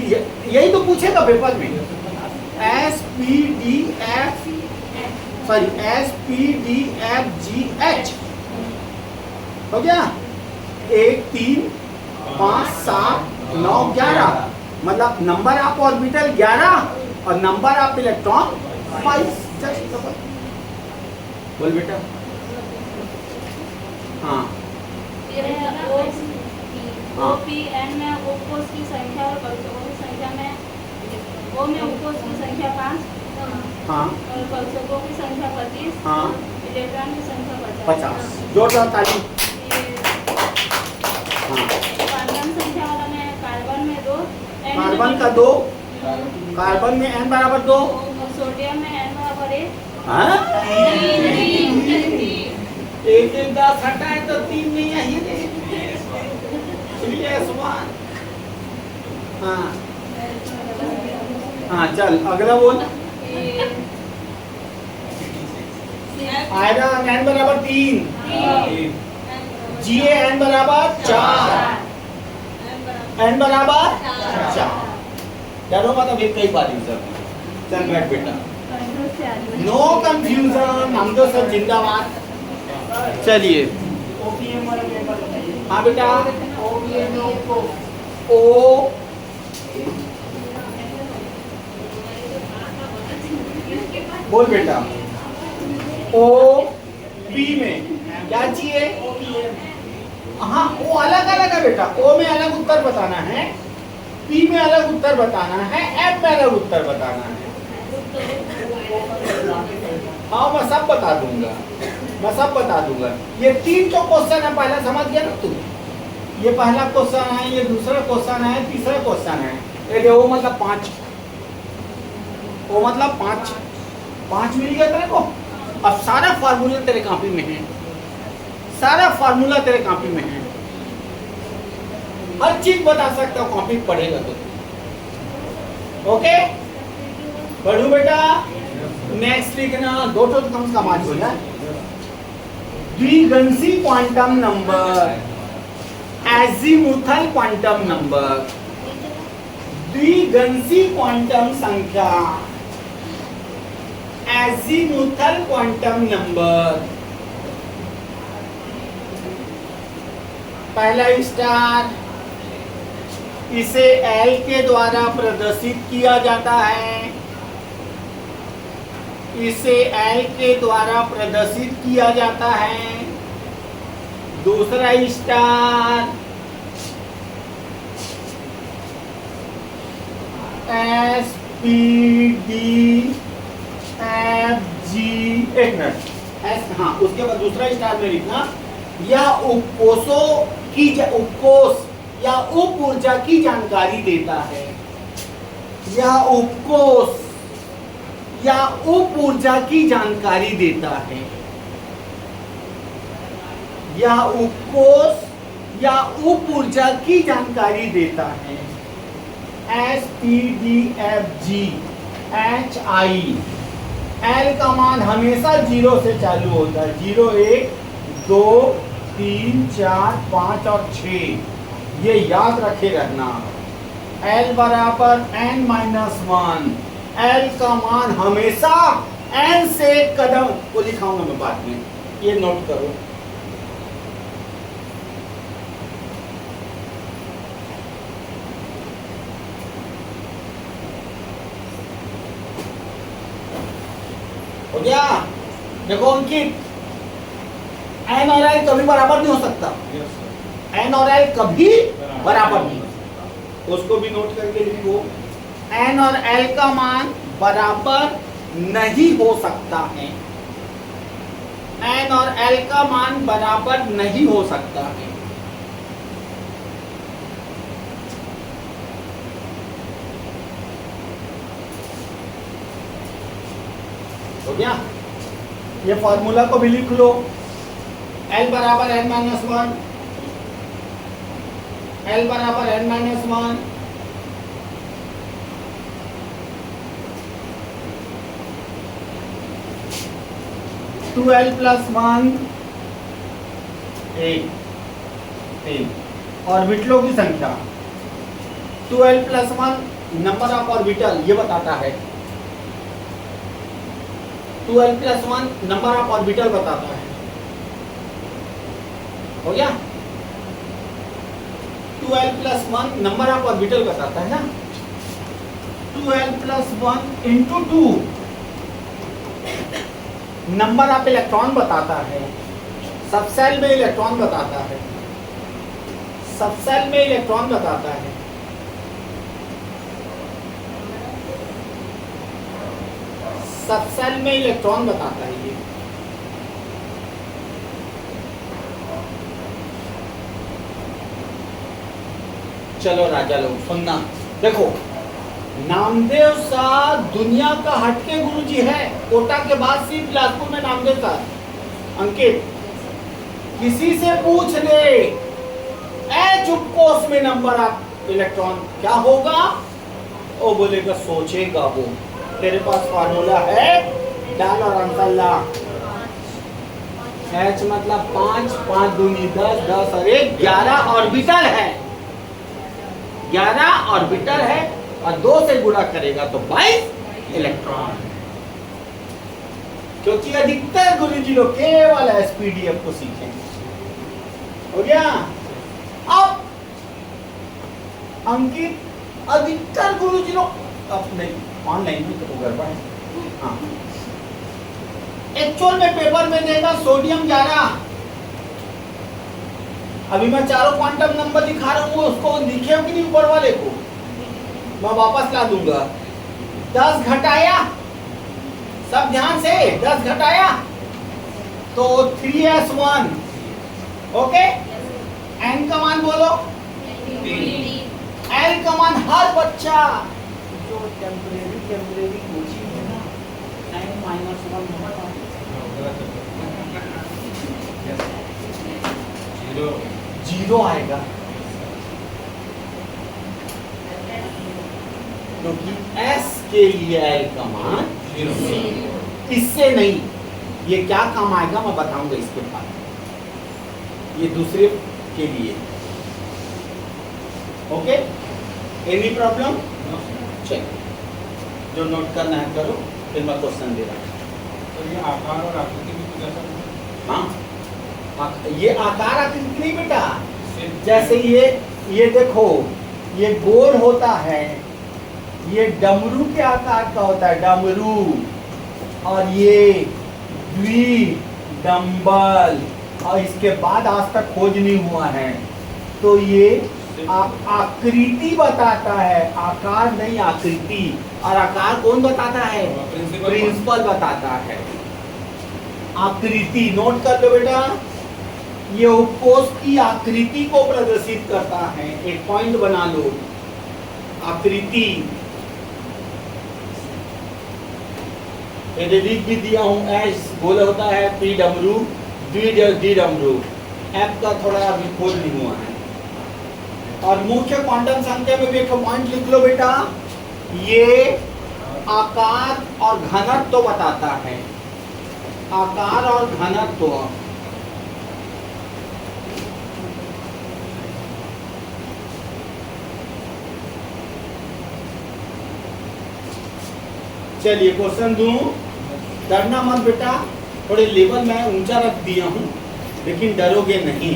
यही तो पूछेगा पेपर में। S P D F, sorry S P D F G H हो गया। 1 3 5 7 9 11, मतलब नंबर ऑफ ऑर्बिटल 11 और नंबर ऑफ इलेक्ट्रॉन 22। जस्ट बोल बेटा। हाँ, OPN में उपकोष की संख्या और कक्षकों की संख्या में, O में उपकोष की संख्या 5 हाँ, और कक्षकों की संख्या 25, हाँ, इलेक्ट्रॉन की संख्या 50। जोरदार ताली। हाँ, कार्बन संख्या वाला में कार्बन में 2, कार्बन का 2, कार्बन में n बराबर 2, सोडियम में n बराबर 1, हाँ? एक एक 10 हटाए तो 3 नहीं है, ये देखिए 3s1। हाँ हाँ, चल अगला बोल। आएगा n बराबर 3, GA n बराबर 4, n बराबर 4। डरो मत, अभी कई बार यूज करते हैं। चल बैठ बेटा, नो कंफ्यूजन, हम तो सब जिंदाबाद। चलिए हाँ बेटा, ओ बोल बेटा, ओ पी में क्या चाहिए? हाँ, वो अलग अलग है बेटा, ओ में अलग उत्तर बताना है, पी में अलग उत्तर बताना है, एफ में अलग उत्तर बताना है। हाँ मैं सब बता दूंगा, मैं सब बता दूंगा। ये 3 जो क्वेश्चन है, पहला समझ गया ना तू? ये पहला क्वेश्चन है, ये दूसरा क्वेश्चन है, तीसरा क्वेश्चन है। ये ओ मतलब 5, ओ मतलब 5 मिल गया तेरे को। अब सारा फार्मूला तेरे कॉपी में है, सारा फार्मूला तेरे कॉपी में है, हर चीज बता सकता हूँ, कॉपी पढ़ेगा तो। ओके, पढ़ू बेटा। नेक्स्ट लिखना, 2 तो कम समाज हो जाए। द्विगंशी quantum number, azimuthal quantum number, द्विगंशी क्वांटम संख्या, एजीमुथल क्वांटम नंबर। पहला स्टार, इसे L के द्वारा प्रदर्शित किया जाता है, इसे L के द्वारा प्रदर्शित किया जाता है। दूसरा star, S P D F G, एक मिनट, S, हाँ उसके बाद दूसरा स्टार में लिखना, यह उपकोषों की उपकोष या उप ऊर्जा की जानकारी देता है। यह उपकोष या उप ऊर्जा की जानकारी देता है। यह उपकोष या उप ऊर्जा की जानकारी देता है। S P D F G H I, L का मान हमेशा 0 से चालू होता है, 0, 1, 2, 3, 4, 5 और 6, ये याद रखे रहना। L बराबर n-1, L का मान हमेशा n से कदम, को लिखाऊंगा मैं बाद में, ये नोट करो। हो गया? देखो अंकित, n और l कभी बराबर नहीं हो सकता, n और l कभी बराबर नहीं हो सकता, उसको भी नोट करके लिखो। n और l का मान बराबर नहीं हो सकता है, n और l का मान बराबर नहीं हो सकता है। हो गया? ये फॉर्मूला को भी लिख लो, L बराबर n-1, L बराबर n-1, टू L प्लस 1, 1, ऑर्बिटलों की संख्या। 2L plus 1 number of orbital ये बताता है, 2L plus 1 number of orbital बताता है। हो गया? 2L plus 1 number of orbital बताता है ना, 2L plus 1 into 2 number of electron बताता है, सबसेल में इलेक्ट्रॉन बताता है, सबसेल में इलेक्ट्रॉन बताता है। सबसेल में इलेक्ट्रॉन बताता है ये। चलो राजा लोग सुनना, देखो नामदेव साहब दुनिया का हटके गुरुजी है, कोटा के बाद सिर्फ बिलासपुर में नामदेव साहब। अंकित किसी से पूछ ले एच उपकोष में नंबर ऑफ इलेक्ट्रॉन क्या होगा, वो बोलेगा सोचेगा वो, तेरे पास फार्मूला है, डाल और आंसर ला। एच मतलब 5, 5 दूनी 10, 10 और 1 11 ऑर्बिटल है, 11 ऑर्बिटल है और 2 से गुणा करेगा तो 22 इलेक्ट्रॉन। क्योंकि अधिकतर गुरुजी लोग केवल एसपीडीएफ को सीखेंगे। हो गया। अब अंकित अधिकतर गुरुजी लोग अपने ऑनलाइन में तो गड़बड़ है। हाँ, एक्चुअल में पेपर में देगा सोडियम 11। अभी मैं चारों क्वांटम नंबर दिखा रहा हूँ, उसको लिखे हो कि नहीं ऊपर वाले को, मैं वापस ला दूंगा। 10 घटाया, सब ध्यान से, 10 घटाया तो 3s1। ओके, n का मान बोलो, l का मान हर बच्चा जो टेम्परेरी कोचिंग है ना, n-1 जीरो आएगा, क्योंकि s के लिए l का मान 0। इससे नहीं, ये क्या काम आएगा मैं बताऊंगा इसके बाद, ये दूसरे के लिए। Okay, any problem? चेक, जो नोट करना है करो, फिर मैं क्वेश्चन दे रहा हूँ। तो ये आकार और आकृति भी कुछ ऐसा है? हाँ, ये आकार आकृति नहीं बेटा, जैसे ये देखो, ये गोल होता है, ये डमरू के आकार का होता है, डमरू, और ये डंबल, और इसके बाद आज तक खोज नहीं हुआ है, तो ये आकृति बताता है, आकार नहीं आकृति। और आकार कौन बताता है? प्रिंसिपल बताता है। आकृति नोट कर लो बेटा, ये उपकोष की आकृति को प्रदर्शित करता है, एक पॉइंट बना लो, आकृति। लिख भी दिया हूं, एस गोल होता है, पी डमरू, डी डमरू, एफ का थोड़ा अभी खोज नहीं हुआ है। और मुख्य क्वांटम संख्या में भी एक पॉइंट लिख लो बेटा, ये आकार और घनत्व तो बताता है, आकार और घनत्व। चलिए क्वेश्चन दूं, डरना मत बेटा, थोड़े लेवल में ऊंचा रख दिया हूं, लेकिन डरोगे नहीं।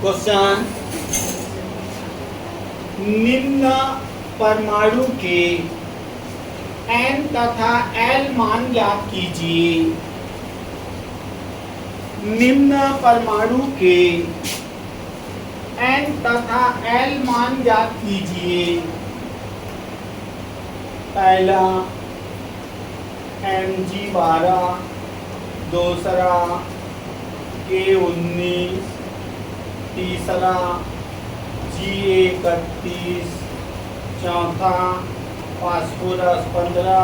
क्वेश्चन, निम्न परमाणु के n तथा l मान ज्ञात कीजिए। निम्न परमाणु के n तथा l मान ज्ञात कीजिए। पहला Mg12, दूसरा K19, तीसरा G31, चौथा फास्फोरस 15,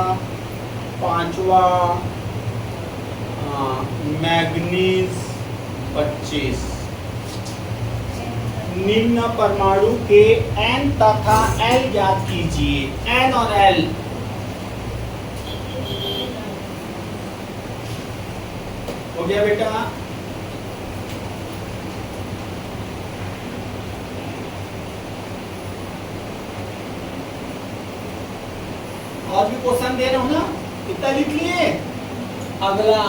पांचवा मैग्नीज 25। निम्न परमाणु के n तथा l ज्ञात कीजिए। n और l, हो गया बेटा? और भी क्वेश्चन दे रहा हूं ना, कितना लिख लिए? अगला,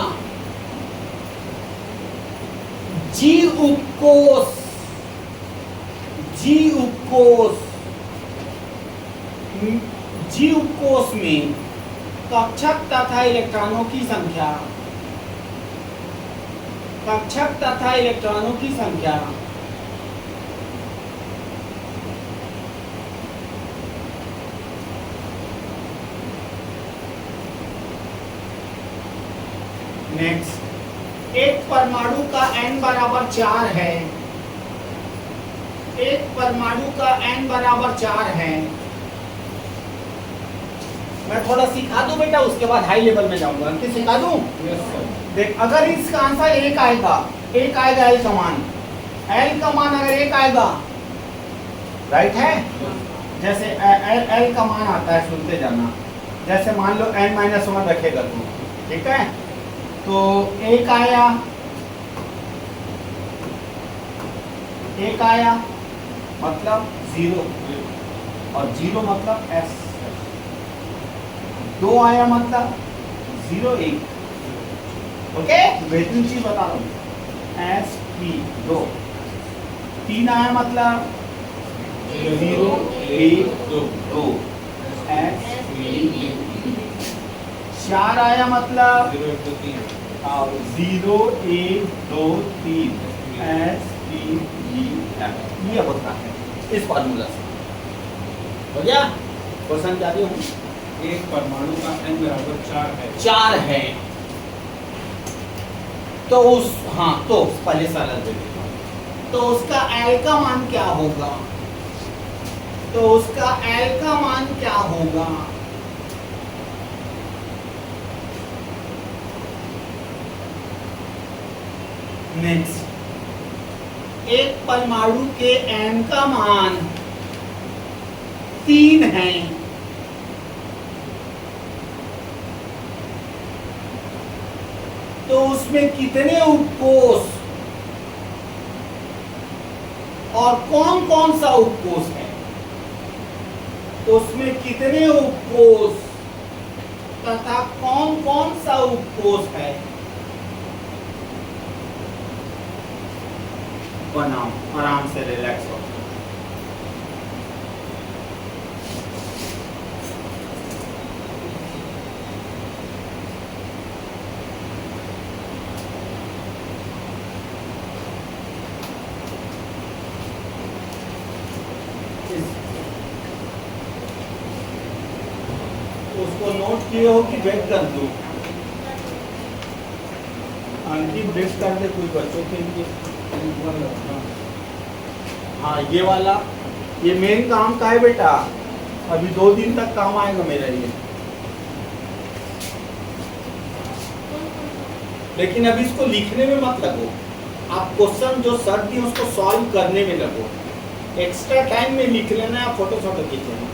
जी उपकोष, जी उपकोष में कक्षक तथा इलेक्ट्रॉनों की संख्या, कक्षक तथा इलेक्ट्रॉनों की संख्या नेक्स्ट, एक परमाणु का n बराबर 4 है, एक परमाणु का n बराबर 4 है। मैं थोड़ा सिखा दूं बेटा, उसके बाद हाई लेवल में जाऊंगा। सिखा दूं? Yes sir. देख, अगर इसका आंसर 1 आएगा एक आएगा एल का मान, एल का मान अगर एक आएगा, राइट है, जैसे एल का मान आता है, सुनते जाना, जैसे मान लो n-1 रखेगा तू, ठीक है, तो एक आया, एक आया मतलब 0 और 0 मतलब s, 2 आया मतलब 0 1, ओके, बेहतरीन चीज बता रहा हूँ, एस पी 2, 3 आया मतलब 0 1 2 एस पी, 4 आया मतलब 0 1 2 3 एस पी जी एफ, ये होता है इस फार्मूला से, हो गया। क्वेश्चन क्या दिया हूँ, एक परमाणु का n बराबर 4 है, 4 है, तो उस, हाँ तो पहले सरल दे देता हूं, तो उसका एल का मान क्या होगा, तो उसका एल का मान क्या होगा, नेक्स्ट, एक परमाणु के n का मान 3 है, तो उसमें कितने उपकोष और कौन कौन सा उपकोष है, तो उसमें कितने उपकोष तथा कौन कौन सा उपकोष है, बनाओ आराम से, रिलैक्स हो। उसको नोट किए हो कि ब्रेक कर दो, अंतिम ब्रेक कर दे कोई बच्चों के लिए। हाँ ये वाला, ये मेन काम का है बेटा, अभी 2 दिन तक काम आएगा मेरा ये, लेकिन अभी इसको लिखने में मत लगो, आप क्वेश्चन जो सर दिए उसको सॉल्व करने में लगो, एक्स्ट्रा टाइम में लिख लेना या फोटो फोटो खींच लेना।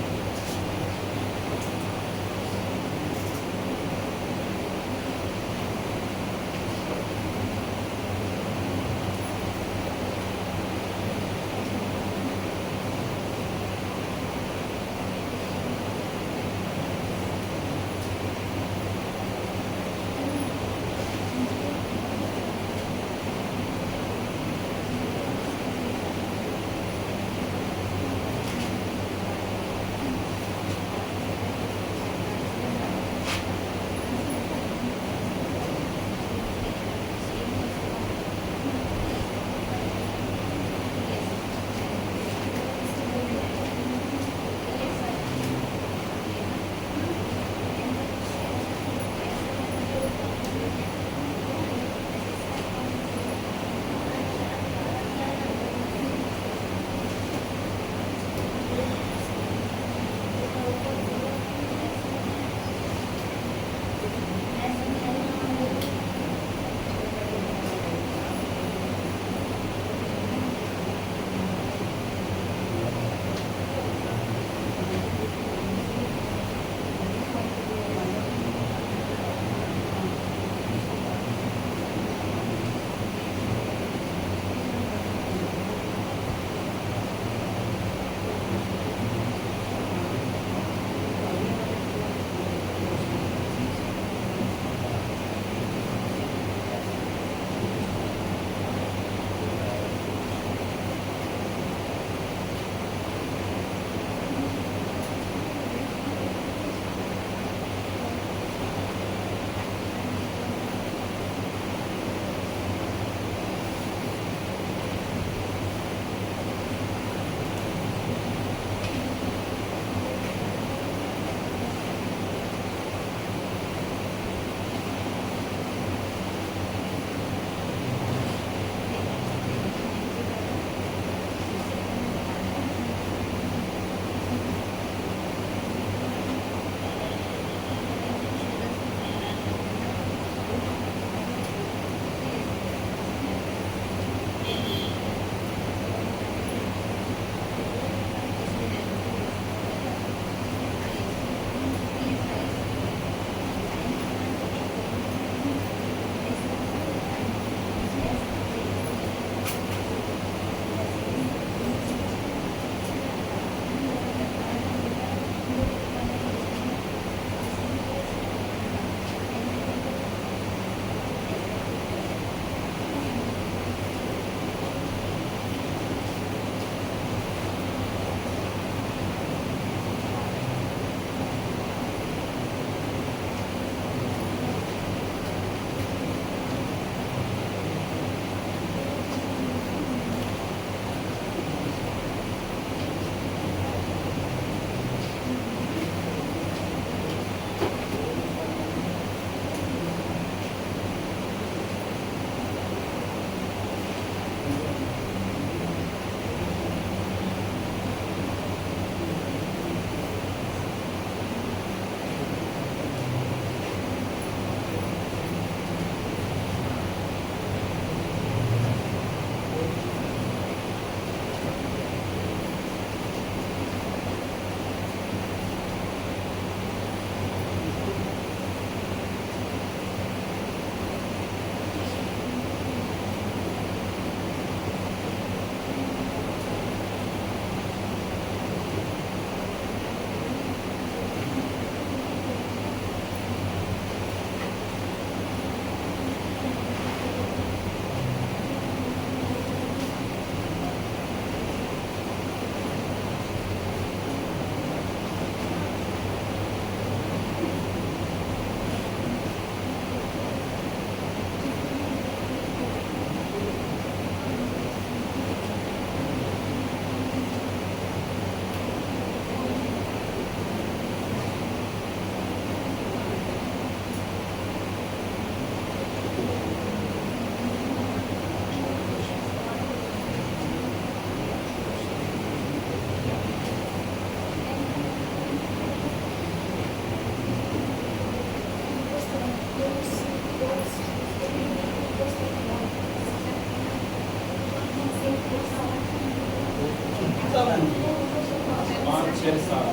पाँच छः सात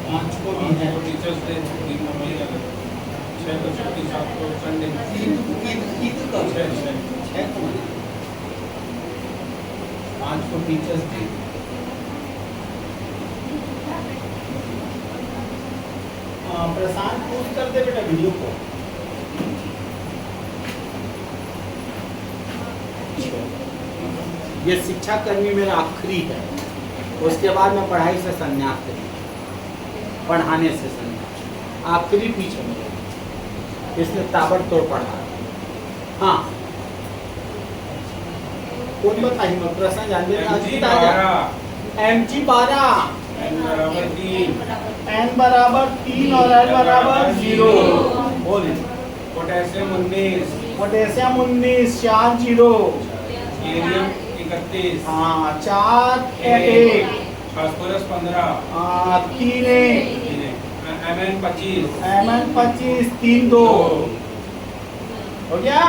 5 को भी है। टीचर्स डे दिन में वही अलग 6 को छुट्टी 7 को संडे ईद का 6 को 5 को टीचर्स डे। प्रशांत पोस्ट कर दे बेटा वीडियो को। ये शिक्षा कर्मी मेरा आखिरी है, उसके बाद मैं पढ़ाई से संन्यास करूँगा, पढ़ाने से संन्यास, आखिरी पीछे मेरे, इसलिए ताबड़तोड़ पढ़ा। हाँ कौन बताइए, मैं प्रश्न जान mg 12 n बराबर 3 n बराबर 3 और l बराबर 0। बोलिए पोटेशियम 19 पोटेशियम 19 4 0। कैरियम 31 हाँ 4 1 फास्फोरस 15 3 1 Mn 25 Mn 25 3 2। हो गया,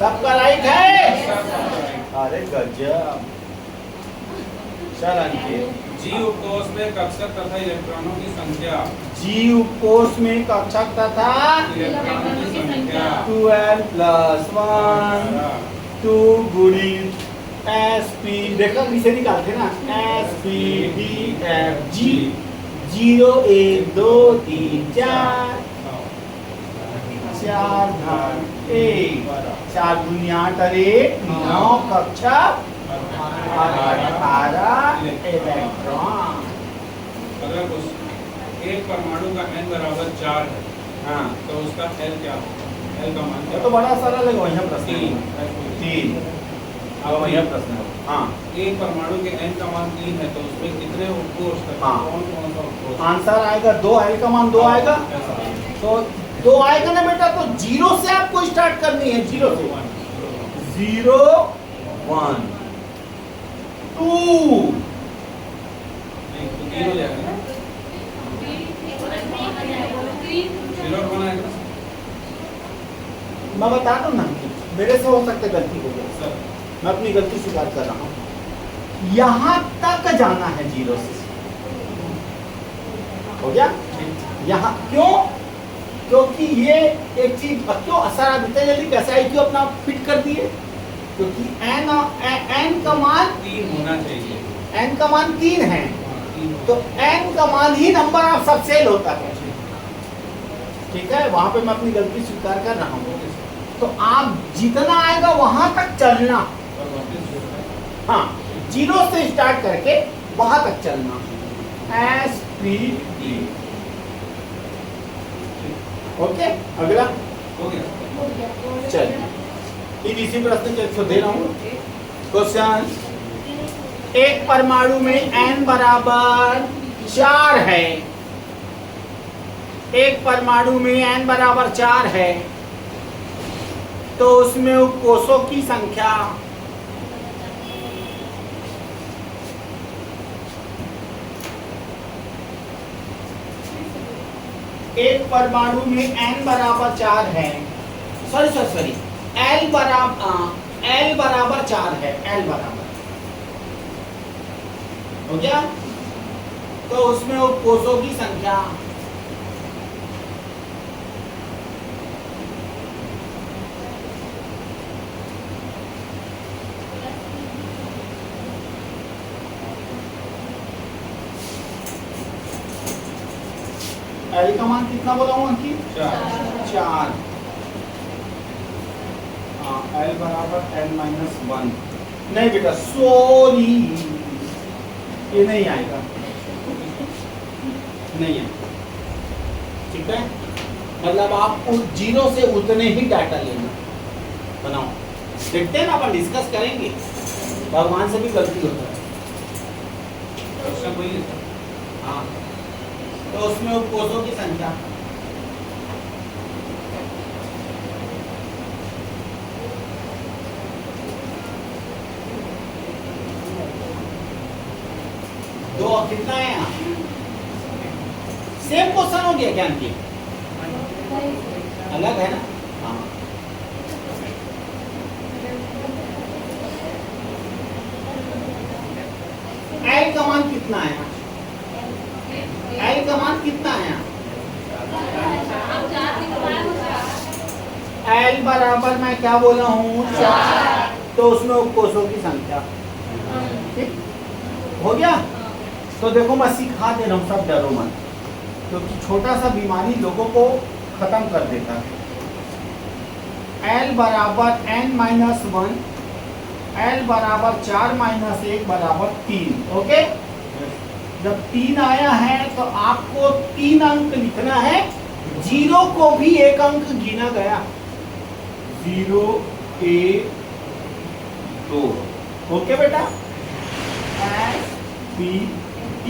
सबका राइट है। अरे गजब। चल अंकित, जी उपकोष में कक्षक तथा इलेक्ट्रॉनों की संख्या जी उपकोष में कक्षक तथा इलेक्ट्रॉनों की संख्या 2n+1 2 गुणित sp, देखो इसे निकालते ना, sp df g 0 1 2 3 4 4 धन 1 4 दूनी 8 और 1 9 कक्षक और 18 इलेक्ट्रॉन। अगला क्वेश्चन, एक परमाणु का n बराबर 4 है, हाँ तो उसका l क्या होगा? l का मान ये क्या तो बड़ा सारा लगा, वही प्रश्न है। 3 अब वही प्रश्न है। हाँ एक परमाणु के n का मान 3 है, तो उसमें कितने उपकोष तथा हाँ। कौन कौन सा उपकोष? आंसर आएगा 2, l का मान 2 आएगा, ऐसा है। तो 2 आएगा ना बेटा, तो 0 से आपको स्टार्ट करनी है, 0 से 0 1 2। नहीं, तो 3 हो जाएगा ना? 0 और 1 आएगा मैं बता दूं ना, मेरे से हो सकता है गलती हो जाए, सर। मैं अपनी गलती स्वीकार कर रहा हूँ। यहाँ तक जाना है 0 से, हो गया यहाँ। क्यों? क्योंकि ये एक चीज क्यों असर आ देते जल्दी, कैसे IQ अपना फिट कर दिए, क्योंकि n का मान 3 होना चाहिए। n का मान 3 है, हाँ, 3 तो n का मान ही नंबर ऑफ सबसेल होता है। ठीक है, वहां पे मैं अपनी गलती स्वीकार कर रहा हूँ। तो आप जितना आएगा वहां तक चलना, और वापस जोड़ना है। हाँ 0 से स्टार्ट करके वहां तक चलना। S P D। ओके, अगला हो गया। चलिए इसी प्रश्न के उत्तर दे रहा हूँ। क्वेश्चन, एक परमाणु में n बराबर 4 है, एक परमाणु में n बराबर 4 है, तो उसमें उपकोषों की संख्या एक परमाणु में n बराबर 4 है, सॉरी L बराबर 4 है, L बराबर, हो गया, तो उसमें उपकोषों की संख्या L का मान कितना बोला हूँ अंकित? 4। हाँ L बराबर L-1। नहीं बेटा सॉरी, ये नहीं आएगा, नहीं है। ठीक है, मतलब आप 0 से उतने ही डाटा लेना, बनाओ। देखते हैं ना, अपन डिस्कस करेंगे, भगवान से भी गलती होता है। क्वेश्चन वही है। हाँ, तो उसमें उपकोषों की संख्या दो, कितना है यहाँ? सेम क्वेश्चन हो गया क्या अंकित? अलग है ना? हाँ। एल का मान कितना है? एल का मान कितना है? आप 4 दिखवाए हो 4। एल बराबर मैं क्या बोला हूँ? 4। तो उसमें उपकोषों की संख्या ठीक हो गया। तो देखो मैं सिखा दे रहा हूँ, सब डरो मत, क्योंकि छोटा सा बीमारी लोगों को खत्म कर देता है। एल बराबर n-1, एल बराबर 4 - 1 बराबर 3। ओके, जब 3 आया है तो आपको 3 अंक लिखना है, 0 को भी 1 अंक गिना गया, 0 1 2। ओके बेटा, S P D।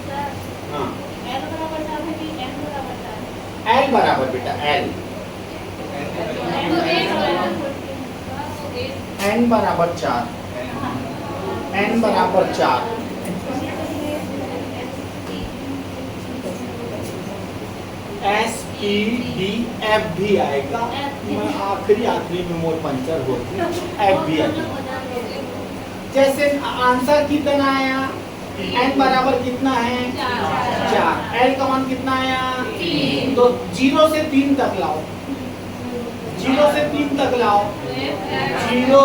सर हाँ, एल बराबर 4 है कि एन बराबर 4 है? L बराबर बेटा L, तो एक बराबर n बराबर 4, n बराबर 4। S P D F भी आएगा, मैं आखिरी में मोर पंचर हो F भी आएगा। जैसे आंसर कितना आया? n बराबर कितना है? 4। L का मान कितना आया? 3। तो 0 से 3 तक लाओ, 0 से 3 तक लाओ, 0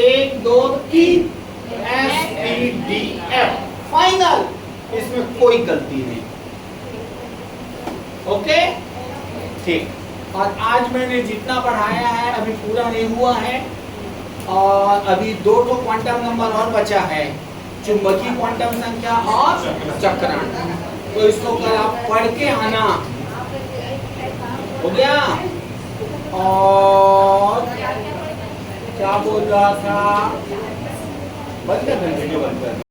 1 2 3, S P D F final, इसमें कोई गलती नहीं। ओके ठीक। और आज मैंने जितना पढ़ाया है अभी पूरा नहीं हुआ है, और अभी 2 क्वांटम नंबर और बचा है, चुंबकीय क्वांटम संख्या और चक्रांक। तो इसको कल आप पढ़ के आना, हो गया। और क्या बोल रहा था, बंद कर, वीडियो बंद कर।